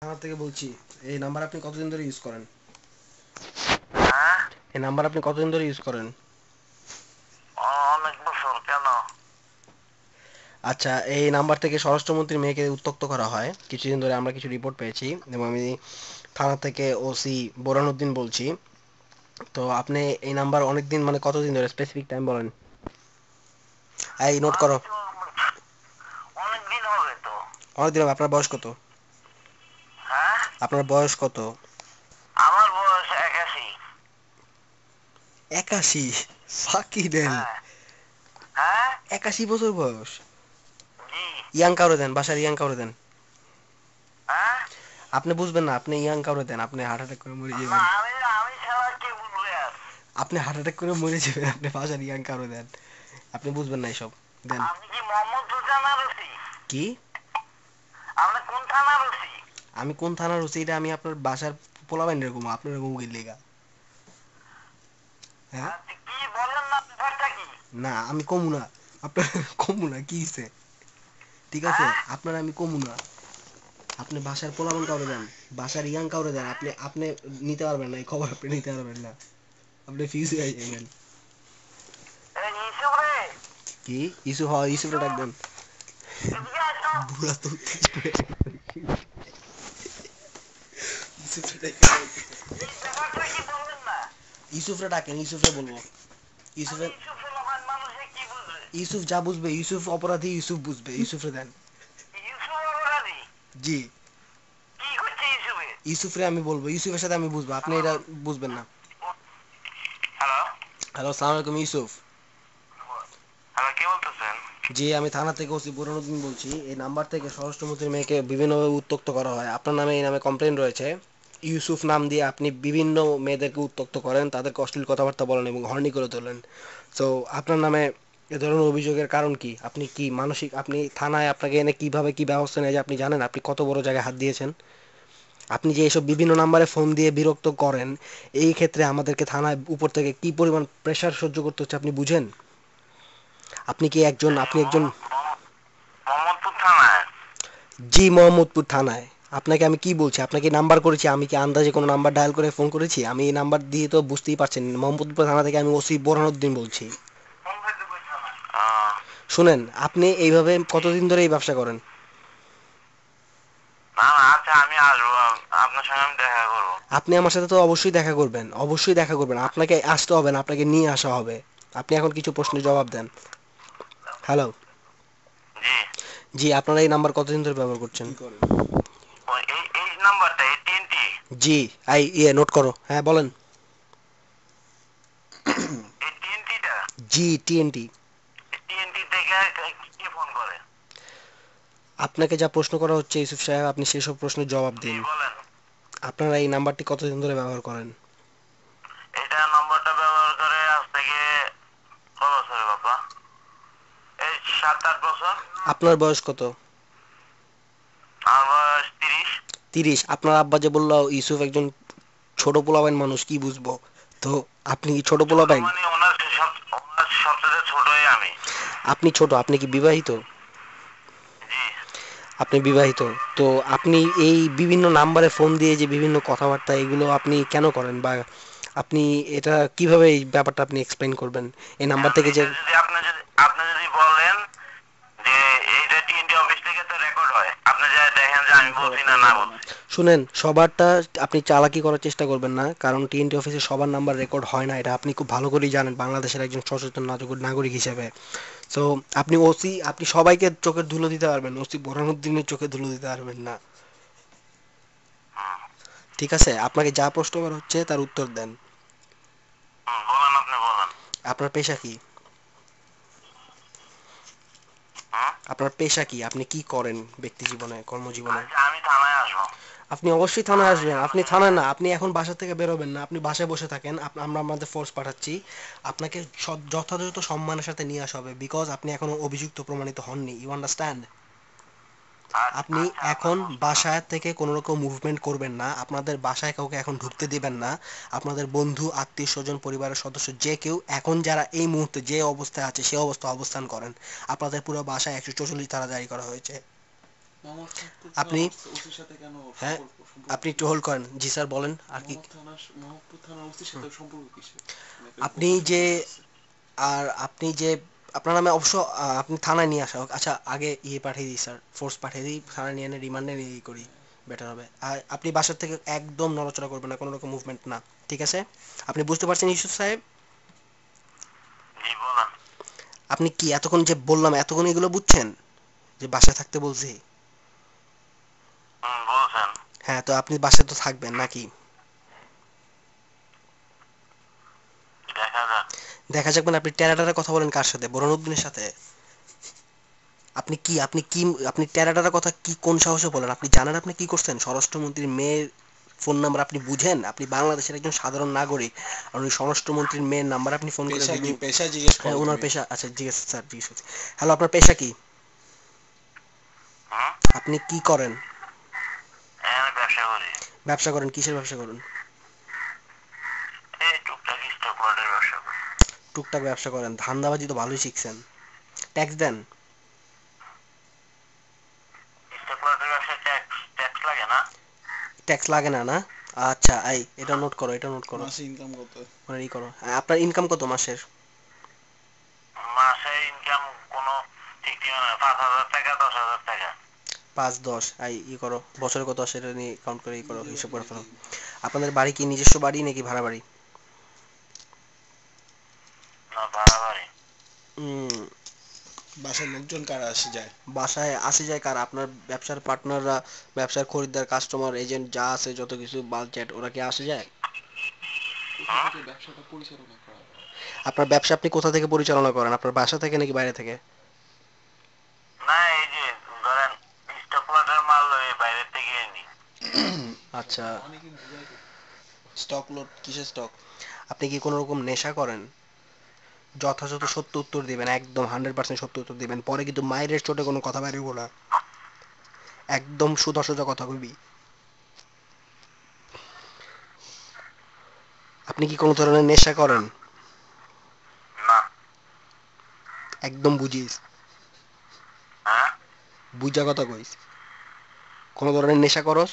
আমার থেকে বলছি। এই নাম্বার আপনি কতদিন ধরে ইউজ করেন? হ্যাঁ। এই নাম্বার আপনি কতদিন ধরে ইউজ করেন? অনেক বছর কেন? আচ্ছা, এই নাম্বার থেকে স্বরাষ্ট্রমন্ত্রীর মেয়েকে উত্ত্যক্ত করা হয় কিছুদিন ধরে, আমরা কিছু রিপোর্ট পেয়েছি এবং আমি থানা থেকে ওসি বোরহানউদ্দিন বলছি। তো আপনি এই নাম্বার অনেকদিন, মানে কতদিন ধরে, স্পেসিফিক টাইম বলেন। এই নোট আমি করো। তো অনেক দিন হবে তো। অনেকদিন হবে। আপনার বয়স কত? হ্যাঁ। আপনার বয়স কত? আমার বয়স 81। 81? ফাঁকি দেন। হ্যাঁ। হ্যাঁ। 81 বছর বয়স? জি। ইয়াং কাউরে দেন, বাসার ইয়াং কাউরে দেন। হ্যাঁ। আপনি বুঝবেন না, আপনি ইয়াং কাউরে দেন, আপনি হার্ট অ্যাটাক করে মরে না, যাবেন। আমি আমি ছাড়া কে বলবে আর? আপনি হার্ট অ্যাটাক করে মরে যাবেন, আপনি বাসার ইয়াং কাউরে দেন। আপনি বুঝবেন না এসব। দেন। আপনি কি মোহাম্মদপুর থানার ওসি? কি? আপনি কোন থানার ওসি? আমি কোন থানার ওসি এটা আমি আপনার বাসার পোলাবেন এরকম আপনার এরকম উকিল লেগা? হ্যাঁ। আচ্ছা, কি বলেন না, ব্যাপারটা কি? না, আমি কমু না। আপনার কমু না, কি হইছে? ঠিক আছে, হ্যাঁ। আপনার আমি কমু না। আপনি বাসার পোলাবেন কাউরে দেন, বাসার ইয়াং কাউরে দেন, আপনি আপনি নিতে পারবেন না এই খবর, আপনি নিতে পারবেন না। আপনি ফিউজ হয়ে যাবেন। এই ইসুফ রে। কি? ইসুফ? হয়, ইসুফরে ডাক ইসুফ, দেন। এদিকে আয় তো। বুড়া তো ইসুফরে এই ব্যাপারটা কি বলবেন না? ইসুফরে ডাকেন, ইসুফরে বলবো। আমি ইউসুফের। ইসুফ রহমান, মানুষে কি বুঝবে? ইউসুফ যা বুঝবে, ইউসুফ অপরাধী, ইউসুফ বুঝবে, ইউসুফরে দেন। ইউসুফ অপরাধী? জি। কি করছে ইউসুফে? ইউসুফরে আমি বলবো, ইউসুফের সাথে আমি বুঝবো, আপনি এটা বুঝবেন না। হ্যালো। হ্যালো, সালাম আলাইকুম ইউসুফ। হ্যালো, কে বলতেছেন? জি, আমি থানা থেকে ওসি বোরহানউদ্দিন বলছি। এই নাম্বার থেকে স্বরাষ্ট্রমন্ত্রীর মেয়েকে বিভিন্নভাবে উত্ত্যক্ত করা হয়, আপনার নামে এই নামে কমপ্লেন রয়েছে। ইউসুফ নাম দিয়ে আপনি বিভিন্ন মেয়েদেরকে উত্ত্যক্ত করেন, তাদেরকে অশ্লীল কথাবার্তা বলেন এবং হর্নি করে তোলেন। তো আপনার নামে এ ধরনের অভিযোগের কারণ কি? আপনি কি মানসিক, আপনি থানায় আপনাকে এনে কিভাবে কি ব্যবস্থা নেয় যে আপনি জানেন আপনি কত বড় জায়গায় হাত দিয়েছেন? আপনি যে এসব বিভিন্ন নাম্বারে ফোন দিয়ে বিরক্ত করেন, এই ক্ষেত্রে আমাদেরকে থানায় উপর থেকে কি পরিমাণ প্রেশার সহ্য করতে হচ্ছে আপনি বুঝেন? আপনি কি একজন, এই আপনি একজন। মোহাম্মদপুর থানায়। জি, মোহাম্মদপুর থানায়। আপনাকে আমি কি বলছি, আপনাকে নাম্বার করেছি, আমি কি আন্দাজে কোনো নাম্বার ডায়াল করে ফোন করেছি? আমি এই নাম্বার দিয়ে তো বুঝতেই পারছেন, মোহাম্মদপুর থানা থেকে আমি ওসি বোরহানউদ্দিন বলছি। আহ, শুনেন, আপনি এইভাবে কতদিন ধরে এই ব্যবসা করেন? না না, আচ্ছা আমি আসবো, আপনার সঙ্গে আমি দেখা করবো। আপনি আমার সাথে তো অবশ্যই দেখা করবেন, অবশ্যই দেখা করবেন, আপনাকে আসতে হবে না, আপনাকে নিয়ে আসা হবে। আপনি এখন কিছু প্রশ্নের জবাব দেন। হ্যালো। জি। জি, আপনারা এই নাম্বার কতদিন ধরে ব্যবহার করছেন? এই এই নাম্বারটা AT&T? জি। আই ইয়ে নোট করো, হ্যাঁ বলেন। AT&T-টা? জি, টিএনটি। AT&T থেকে কে ফোন করে? আপনাকে যা প্রশ্ন করা হচ্ছে ইউসুফ সাহেব, আপনি সেসব প্রশ্নের জবাব জি দিন। বলেন। আপনারা এই নাম্বারটি কতদিন ধরে ব্যবহার করেন? এটা নাম্বারটা ব্যবহার করে আজ থেকে কত বছর বাবা? এই 7-8 বছর। আপনার বয়স কত? আমার বয়স 30। 30? আপনার আব্বা যে বললো ইউসুফ একজন ছোট পোলাপাইন মানুষ, কি বুঝবো? তো আপনি কি ছোট ছোট পোলাপাইন? মানে ওনার সবচেয়ে ছোটই আমি। আপনি ছোট? আপনি কি বিবাহিত? জি। আপনি বিবাহিত? তো আপনি এই বিভিন্ন নাম্বারে ফোন দিয়ে যে বিভিন্ন কথাবার্তা এগুলো আপনি কেন করেন, বা আপনি এটা কিভাবে, এই ব্যাপারটা আপনি এক্সপ্লেইন করবেন এই নাম্বার এখন থেকে যে। এটা যদি আপনি যদি বলেন যে এইটা TNT অফিস থেকে তো রেকর্ড হয়, আপনি যা দেখেন যে আমি বলছি না না বলছি। শুনেন, সবারটা আপনি চালাকি করার চেষ্টা করবেন না, কারণ টিএনটি অফিসে সবার নাম্বার রেকর্ড হয় না, এটা আপনি খুব ভালো করেই জানেন বাংলাদেশের একজন সচেতন নাগরিক হিসেবে। সো আপনি ওসি, আপনি সবাইকে চোখের ধুলো দিতে পারবেন, ওসি বোরহানউদ্দিনের চোখে ধুলো দিতে পারবেন না। হুম। ঠিক আছে, আপনাকে যা প্রশ্ন করা হচ্ছে তার উত্তর দেন। হুম, বলেন, আপনি বলেন। আপনার পেশা কি? হুম। আপনার পেশা কি? আপনি কি করেন ব্যক্তি জীবনে, কর্মজীবনে? আচ্ছা, আমি থানায় আসবো। আপনি অবশ্যই থানায় থানায় এসে আসবেন। আপনার আপনি সঙ্গে থানায় দেখা। না, আপনি এখন বাসা থেকে বেরোবেন না, আপনি বাসায় বসে থাকেন, আমরা আমাদের ফোর্স পাঠাচ্ছি, আপনাকে যথাযথ সম্মানের সাথে নিয়ে আসা হবে, বিকজ আপনি এখনো অভিযুক্ত প্রমাণিত হননি, ইউ আন্ডারস্ট্যান্ড? আচ্ছা আপনি আচ্ছা, আপনার এখন বুঝতে পারছি। বাসায় থেকে কোনো রকম মুভমেন্ট করবেন না, আপনাদের বাসায় কাউকে এখন ঢুকতে দিবেন না। আপনাদের বন্ধু, আত্মীয় স্বজন, পরিবারের সদস্য যে কেউ এখন যারা এই মুহূর্তে যে অবস্থায় আছে সে অবস্থা অবস্থান করেন। আপনাদের পুরো বাসায় 144 ধারা জারি করা হয়েছে। মোহাম্মদ থাকতে আপনি ওসির সাথে কেন হ্যাঁ সম্পর্ক আপনি একটু হোল্ড করেন। জি স্যার বলেন আর কি। মোহাম্মদপুর থানার ওসির সাথে সম্পর্ক কিসের? মানে আপনি কোথায় যে সম্পর্ক আছে? আপনি যে আপনার নামে অবশ্য আপনি থানায় নিয়ে আসা হোক। আচ্ছা আগে পাঠিয়ে দিই স্যার, ফোর্স পাঠিয়ে দিই, থানায় নিয়ে এনে রিমান্ডে নিয়ে করি, বেটার হবে। আর আপনি বাসার থেকে একদম নড়াচড়া করবেন না, কোনো রকম মুভমেন্ট না, ঠিক আছে? আপনি বুঝতে পারছেন ইউসুফ সাহেব? জি বলেন। আপনি কি এতক্ষণ যে বললাম এতক্ষণ এগুলো বুঝছেন যে বাসায় থাকতে বলছি? বলছেন। হ্যাঁ, তো আপনি বাসায় তো থাকবেন নাকি? দেখা যাক। দেখা যাক মানে আপনি টেরাটারা কথা বলেন কার সাথে? বোরহানুদ্দিনের সাথে? আপনি টেরাটারা কথা কি কোন সাহসে বলেন? আপনি জানেন আপনি কি করছেন? স্বরাষ্ট্রমন্ত্রীর মেয়ের ফোন নাম্বার আপনি বুঝেন? আপনি বাংলাদেশের একজন সাধারণ নাগরিক আর উনি স্বরাষ্ট্রমন্ত্রীর মেয়ের নাম্বার আপনি ফোন করে পেশা কি? ভিডিও। পেশা জিজ্ঞেস হ্যাঁ করো ওনার তুমি। পেশা, আচ্ছা জিজ্ঞেস স্যার জিজ্ঞেস করছি। হ্যালো, আপনার পেশা কি? হুম। আপনি কি করেন? আমি ব্যবসা করি। ব্যবসা করেন? কিসের ব্যবসা করেন? এই টুকটাক স্টক লটের ব্যবসা করি। টুকটাক ব্যবসা করেন? ধান্দাবাজি তো ভালোই শিখছেন। ট্যাক্স দেন? স্টক লটের ব্যবসা ট্যাক্স ট্যাক্স লাগে না। ট্যাক্স লাগে না না? আচ্ছা এটা নোট করো, এটা নোট করো, মাসে ইনকাম কত? মানে ই করো। আপনার ইনকাম কত মাসের? মাসে ইনকাম কোনো ঠিক ঠিকানা নেই। 5,000 টাকা, 10,000 টাকা। 5 10 করো, বছরে কত আসে এটা নিয়ে কাউন্ট করে করো, হিসাব করে ফেলো। আপনাদের বাড়ি কি নিজস্ব বাড়ি নাকি ভাড়া বাড়ি? না, ভাড়া বাড়ি। উম, বাসায় লোকজন কারা আসে যায়? বাসায় আসে যায় কার? আপনার ব্যবসার পার্টনাররা, ব্যবসার খরিদ্দার, কাস্টমার, এজেন্ট যা আছে যত কিছু বালচ্যাট, ওরা কি আসে যায়? কোথা থেকে ব্যবসাটা পরিচালনা করা হয়? আপনার ব্যবসা আপনি কোথা থেকে পরিচালনা করেন? আপনার বাসা থেকে নাকি বাইরে থেকে? না, এই যে ধরেন স্টক লটের মাল ওই বাইরে থেকে আনি। আচ্ছা, অনেকে বুঝাই তো। স্টক লোড কিসের স্টক? আপনি কি কোনো রকম নেশা করেন? যথাযথ সত্য উত্তর দিবেন, একদম 100% সত্য উত্তর দিবেন, পরে কিন্তু মায়ের চোটে কোনো কথা বেরিয়ে না। একদম সোজা সোজা কথা কইবি। আপনি কি কোনো ধরনের নেশা করেন? না। একদম বুঝিস, হ্যাঁ। বুঝা কথা কইস। কোনো ধরনের নেশা করস?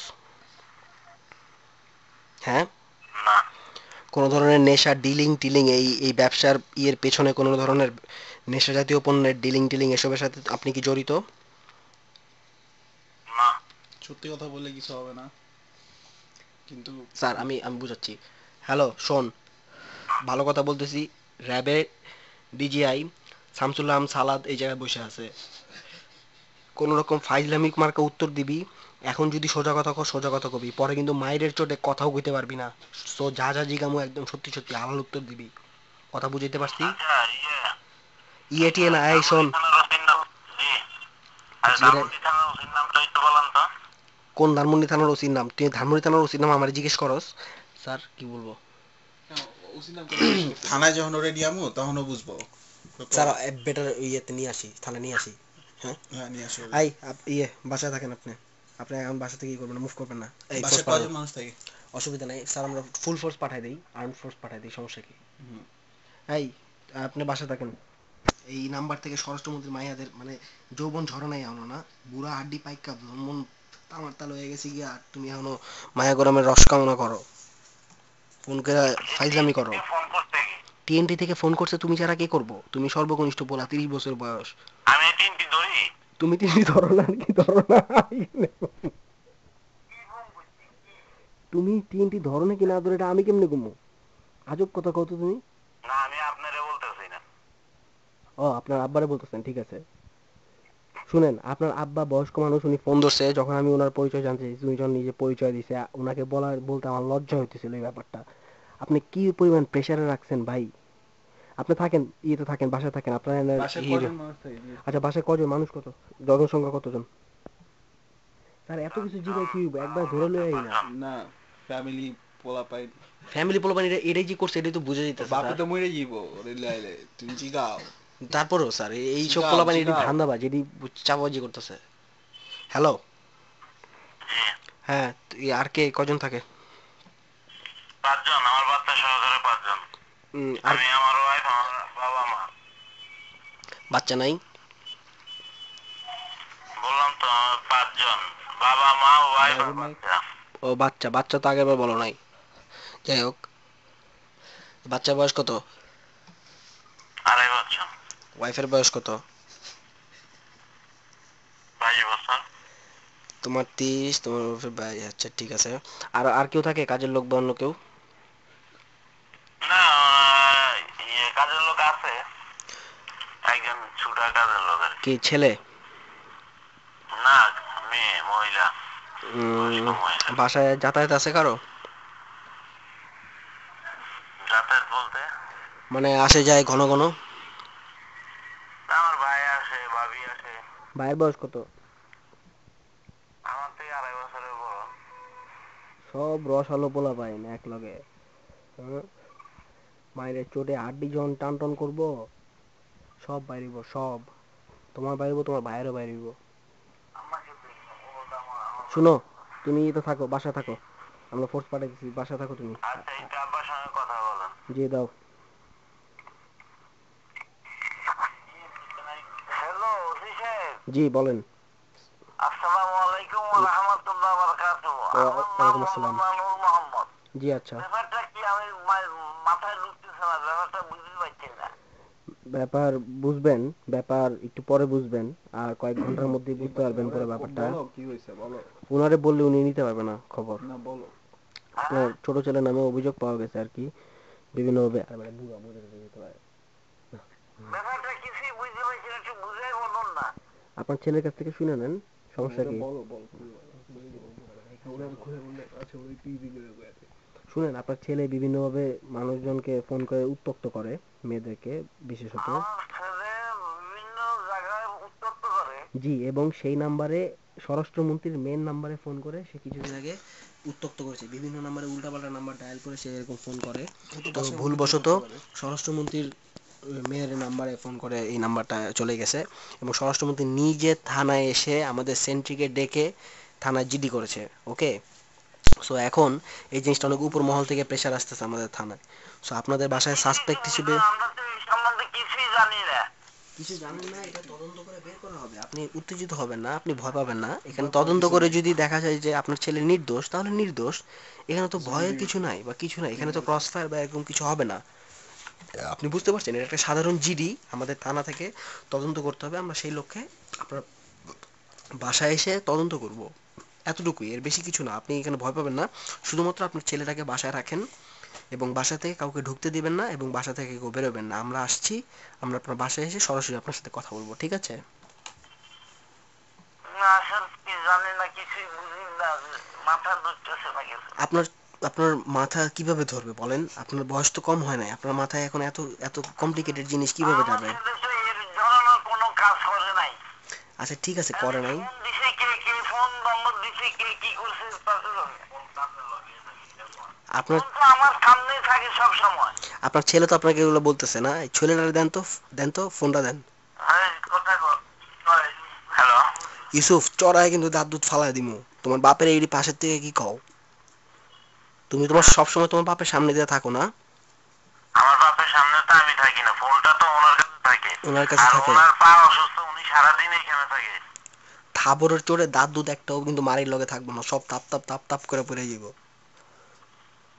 হ্যাঁ? না। কোনো ধরনের নেশা, ডিলিং টিলিং, এই ব্যবসার ইয়ের পেছনে কোনো ধরনের নেশা জাতীয় পণ্যের ডিলিং টিলিং এসবের সাথে আপনি কি জড়িত? না। সত্যি কথা বললে কিছু হবে না, কিন্তু স্যার আমি আমি বুঝাচ্ছি। হ্যালো শোন, ভালো কথা বলতেছি। র্যাবে ডিজিআই শামসুল্লাহ সালাদ এই জায়গায় বসে আছে। কোন রকম ফাইজলামিক মার্কা উত্তর দিবি। এখন যদি সোজা কথা কর, সোজা কথা কবি, পরে কিন্তু মাইরের চোটে কথাও কইতে পারবি না। সো যা যা জিগামু একদম সত্যি সত্যি হালাল উত্তর দিবি। কথা বুঝাইতে পারছি? আচ্ছা, ইয়েটিএ না, এই শোন। ধানমন্ডি থানার ওসির নাম। জি। আরে জি রে। ধানমন্ডি থানার ওসির নামটা একটু বলেন তো। কোন ধানমন্ডি থানার ওসির নাম? তুই ধানমন্ডি থানার ওসির নাম আমার জিজ্ঞেস করস? স্যার কি বলবো? কেন ওসির নাম কেন জিজ্ঞেস করতে? থানায় যখন ওরে নিয়ে আমু তখনও বুঝবো। স্যার বেটার ইয়েতে নিয়ে আসি, থানায় নিয়ে আসি। হ্যাঁ হ্যাঁ, নিয়ে আসো। বাসায় থাকেন আপনি। আপনি এখন বাসা থেকে কি করবেন? মুভ করবেন না? এই ফোর্স বাসায় পাঠাবো। কয়জন মানুষ থাকে? অসুবিধা নেই স্যার, আমরা ফুল ফোর্স পাঠাই দিই, আর্ম ফোর্স পাঠাই দিই, সমস্যা কি? হুম। এই আপনি বাসা থাকেন। এই নাম্বার থেকে স্বরাষ্ট্রমন্ত্রী মাইয়াদের মানে যৌবন ঝরনাই আনো না, বুড়া হাড্ডি পাইকা মন তামার তাল হয়ে গেছে গিয়া, তুমি এখনো মায়া গরমের রস কামনা করো, ফোন করে ফাইজলামি করো। ফোন করতে কি? টিএনটি থেকে ফোন করছে, তুমি ছাড়া কে করবো? তুমি সর্বকনিষ্ঠ পোলা, 30 বছর বয়স। আমি তিনটি ধরি। তুমি টিএনটি ধরো না কি ধরো না? তুমি টিএনটি ধরো নাকি না ধরো এটা আমি কেমনে কমু? আজব কথা কত তুমি। না, আমি আপনারে বলতেছি না। ও আপনার আব্বারে বলতেছেন, ঠিক আছে। শুনেন, আপনার আব্বা বয়স্ক মানুষ, উনি ফোন ধরছে, যখন আমি ওনার পরিচয় জানতে চাইছি, উনি যখন নিজে পরিচয় দিছে, ওনাকে বলতে আমার লজ্জা হইতেছিল এই ব্যাপারটা। আপনি কি পরিমাণ প্রেসারে রাখছেন ভাই? আপনি থাকেন ইয়েতে থাকেন, বাসায় থাকেন আপনার বাসায় কয়জন মানুষ থাকে জিজ্ঞেস আচ্ছা করো? বাসায় কজন মানুষ, কত জনসংখ্যা কতজন? তার এত কিছু জিগায় কি হইব? একবার ধরে লই আই না। না, ফ্যামিলি, পোলা পাই। ফ্যামিলি পোলাপান এটাই যে করছে এটাই তো বুঝে যেতেছে বাপে স্যার। তো মরে যাইব ওরে লাইলে, তুমি জিগাও। তারপরেও স্যার এই সব জিগাও পোলাপান এটি জিগাও। ধান্দাবাজ, এটি চাপাবাজি করতেছে। হ্যালো। জি। হ্যাঁ, আর কে কজন থাকে? 5 জন, আমার বাচ্চা সহকারে 5 জন। আর আমি, আমার ওয়াইফ, আমার বাবা মা। বাচ্চা নাই? বললাম তো 5 জন, বাবা মা ওয়াইফ আর ড্রাইভার নাই? বাচ্চা। ও বাচ্চা, বাচ্চা তো আগেরবার বলো নাই। যাই হোক, বাচ্চার বয়স কত? 2.5 বছর। ওয়াইফের বয়স কত? 22 বছর। তোমার 30, তোমার ওয়াইফের 22। আচ্ছা ঠিক আছে। আর আর কেউ থাকে কাজের লোক বা অন্য কেউ? না, কাজের লোক আছে, একজন ছুটা কাজের লোক আর কি। কি ছেলে? না, মেয়ে, মহিলা, বয়স্ক উম, মহিলা। বাসায় যাতায়াত আছে কারো? যাতায়াত বলতে মানে আসে যায় ঘন ঘন? আমার ভাই আসে, ভাবি আসে। ভাইয়ের বয়স কত? আমার থেকে 2.5 বছরের বড়। সব রসালো পোলা পাই না এক লগে। মায়ের চোটে আড্ডি জন টান টান করবো, সব বাইরিব সব। তোমার বাইরিব, তোমার ভাইয়েরও বাইরিব। আমাকে দেখো, ওটা আমার শুনো, বাচ্চা। তুমি তো থাকো, বাসা থাকো, আমরা ফোর্স পাঠাইতেছি, বাসা থাকো তুমি। আচ্ছা, একটু আব্বার সঙ্গে কথা বলেন। জি দাও। হ্যালো, ওসি সাহেব। জি বলেন। আসসালামু আলাইকুম ওয়া রাহমাতুল্লাহি ওয়া বারাকাতুহু। আমার নাম ওয়ালাইকুম আসসালাম। মাওলানা নূর মোহাম্মদ। জি আচ্ছা। ব্যাপারটা কি আমি মাথায় ঢুকতেছে না, ব্যাপারটা বুঝতে পারছি না। ব্যাপার বুঝবেন, ব্যাপার একটু পরে বুঝবেন, আর কয়েক ঘন্টার মধ্যেই বুঝতে পারবেন পুরো ব্যাপারটা। বলো কি হয়েছে বলো। ওনারে বললে উনি নিতে পারবে না খবর। না বলো। আপনার হ্যাঁ, ছোট ছেলের নামে অভিযোগ পাওয়া গেছে আর কি, বিভিন্নভাবে। ব্যাপারটা কিছুই বুঝতে পারছি না, একটু বুঝাই বলুন না। আপনার ছেলের কাছ থেকে শুনে নেন, সমস্যা কি? বলো বলো কি হয়েছে? শুনেন, আপনার ছেলে বিভিন্নভাবে মানুষজনকে ফোন করে উত্ত্যক্ত করে, মেয়েদেরকে বিশেষত। আমার ছেলে বিভিন্ন জায়গায় উত্তপ্ত করে। জি, এবং সেই নাম্বারে, স্বরাষ্ট্রমন্ত্রীর মেন নাম্বারে ফোন করে সে কিছুদিন আগে উত্ত্যক্ত করেছে। বিভিন্ন নাম্বারে উল্টাপাল্টা নাম্বার ডায়াল করে সে এরকম ফোন করে। তো ভুলবশত স্বরাষ্ট্রমন্ত্রীর মেয়ের নাম্বারে ফোন করে এই নাম্বারটা চলে গেছে, এবং স্বরাষ্ট্রমন্ত্রী নিজে থানায় এসে আমাদের সেন্ট্রিকে ডেকে থানায় জিডি করেছে। ওকে, সো এখন এই জিনিসটা অনেক উপর মহল থেকে প্রেশার আসতেছে আমাদের থানায়। সো আপনাদের বাসায় সাসপেক্ট হিসেবে। আমরা তো এই সম্বন্ধে কিছুই জানি না। কিছু জানেন না, এটা তদন্ত করে বের করা হবে। আপনি উত্তেজিত হবেন না, আপনি ভয় পাবেন না। এখানে তদন্ত করে যদি দেখা যায় যে আপনার ছেলে নির্দোষ, তাহলে নির্দোষ। এখানে তো ভয়ের কিছু নাই বা কিছু নাই, এখানে তো ক্রস ফায়ার বা এরকম কিছু হবে না। আপনি বুঝতে পারছেন, এটা একটা সাধারণ জিডি, আমাদের থানা থেকে তদন্ত করতে হবে। আমরা সেই লক্ষ্যে আপনার বাসায় এসে তদন্ত করব, এতটুকুই, এর বেশি কিছু না। আপনি এখানে ভয় পাবেন না, শুধুমাত্র আপনার ছেলেটাকে বাসায় রাখেন, এবং বাসা থেকে কাউকে ঢুকতে দিবেন না, এবং বাসা থেকে কেউ বেরোবেন না। আমরা আসছি, আমরা আপনার বাসায় এসে সরাসরি আপনার সাথে কথা বলবো, ঠিক আছে? না, আসলে কি জানি না, কিছুই বুঝি না, মাথা ধরতেছে না কিছু। আপনার আপনার মাথা কিভাবে ধরবে বলেন? আপনার বয়স তো কম হয় নাই, আপনার মাথায় এখন এত এত কমপ্লিকেটেড জিনিস কিভাবে আমার যাবে? ছেলে তো এর ধরনের কোনো কাজ করে নাই। আচ্ছা ঠিক আছে, করে নাই। ফোন দিছে কে, কে ফোন নম্বর দিছে কে, কি করছে তা তো জানি না। আপনার ফোন তো আমার সামনেই থাকে সব সময়। আপনার ছেলে তো আপনাকে এগুলো বলতেছে না। এই ছেলেটারে দেন তো, দেন তো ফোনটা দেন। হ্যালো, ইউসুফ, চড়ায় কিন্তু দাঁত দুধ ফালায় দিমু। তোমার বাপের এই পাশের থেকে কি কও? তুমি তোমার সবসময় তোমার বাপের সামনে দিয়ে থাকো না? আমার বাপের সামনে তো আমি থাকি না, ফোনটা তো ওনার কাছে থাকে। ওনার কাছে আর থাকে। ওনার পা অসুস্থ, উনি সারাদিন এখানে থাকে। থাবরের চড়ে দাঁত দুধ একটাও কিন্তু মারির লগে থাকবো না, সব তাপ তাপ তাপ তাপ করে পড়ে যাবো।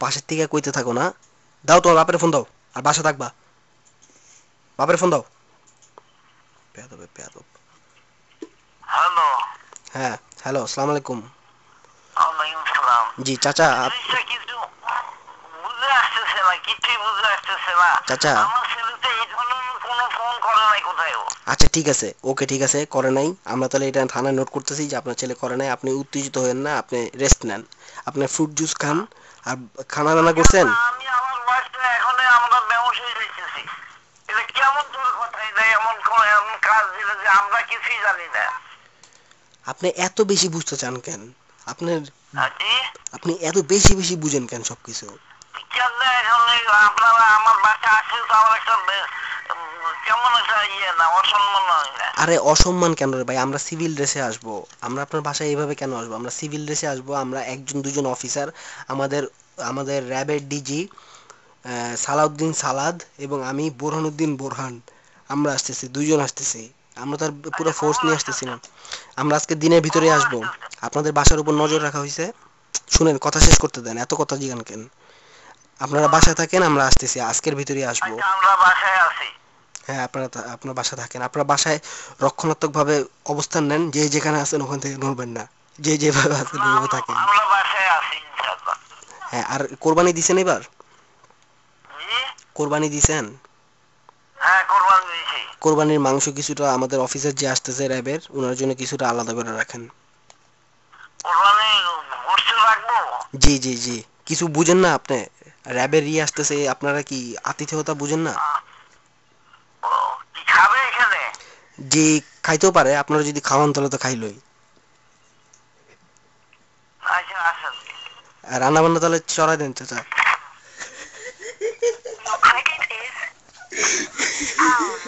পাশের থেকে কইতে থাকো না। দাও তোমার বাপের ফোন দাও, আর বাসা থাকবা। বাপের ফোন দাও। পেয়াদবে পেয়াদব। হ্যালো, হ্যাঁ, হ্যালো, আসসালামু আলাইকুম। ওয়ালাইকুম সালাম। জি চাচা, জিনিসটা কিছু বুঝে আসতেছে না, কিছুই বুঝে আসতেছে না। চাচা। আমার ছেলে তো এই ধরনের কোনো ফোন করে নাই কোথায়ও। আচ্ছা ঠিক আছে, ওকে ঠিক আছে, করে নাই। আমরা তাহলে এটা থানায় নোট করতেছি যে আপনার ছেলে করে নাই। আপনি উত্তেজিত হবেন না, আপনি রেস্ট নেন, আপনি ফ্রুট জুস খান। আর খানা দানা করছেন? আমি আমার ওয়াইফটা এখন আমরা বেহুশ হয়ে যাইতেছি। এটা কেমন তোর কথা, এটা এমন এমন কাজ দিলে যে আমরা কিছুই জানি না। আপনি এত বেশি বুঝতে চান কেন? আপনার জি, আপনি এত বেশি বেশি বুঝেন কেন সবকিছু? কেন এখন আপনারা আমার বাসা আসে তো আমার একটা কেমন একটা ইয়ে না, অসম্মান হয় না। আরে অসম্মান কেন রে ভাই? আমরা সিভিল ড্রেসে আসবো। আমরা আপনার বাসায় এইভাবে কেন আসবো? আমরা সিভিল ড্রেসে আসবো। আমরা একজন দুজন অফিসার, আমাদের আমাদের র্যাবের ডিজি সালাউদ্দিন সালাদ এবং আমি বোরহানুদ্দিন বোরহান, আমরা আসতেছি, দুইজন আসতেছি। আমরা তো আর পুরো ফোর্স নিয়ে আসতেছি না। আমরা আজকে দিনের ভিতরে আসবো। আপনাদের বাসার উপর নজর রাখা হয়েছে। শুনেন, কথা শেষ করতে দেন, এত কথা জিগান কেন? আপনারা বাসায় থাকেন, আমরা আসতেছি, আজকের ভিতরেই আসবো। আচ্ছা আমরা বাসায় আছি। হ্যাঁ, আপনারা আপনার বাসা থাকেন, আপনার বাসায় রক্ষণাত্মক ভাবে অবস্থান নেন, যে যেখানে আছেন ওখান থেকে নড়বেন না, যে যেভাবে আছেন না, ওইভাবে থাকেন। আমরা বাসায় আছি ইনশাআল্লাহ। হ্যাঁ, আর কোরবানি দিছেন এবার? জি? কোরবানি দিছেন? হ্যাঁ কোরবানি দিয়েছি। কোরবানির মাংস কিছুটা আমাদের অফিসের যে আসতেছে র্যাবের, ওনার জন্য কিছুটা আলাদা করে রাখেন। কোরবানি গোশত রাখবো? জি জি জি। কিছু বুঝেন না আপনি? র্যাবের আসতেছে, আপনারা কি আতিথেয়তা বুঝেন না? ও, কি খাবে এখানে? যে খাইতেও পারে, আপনারা যদি খাওয়ান তাহলে তো খাইলই। আচ্ছা আসেন। আর রান্না বান্না তাহলে চড়াই দেন চাচা। Your credit is pound.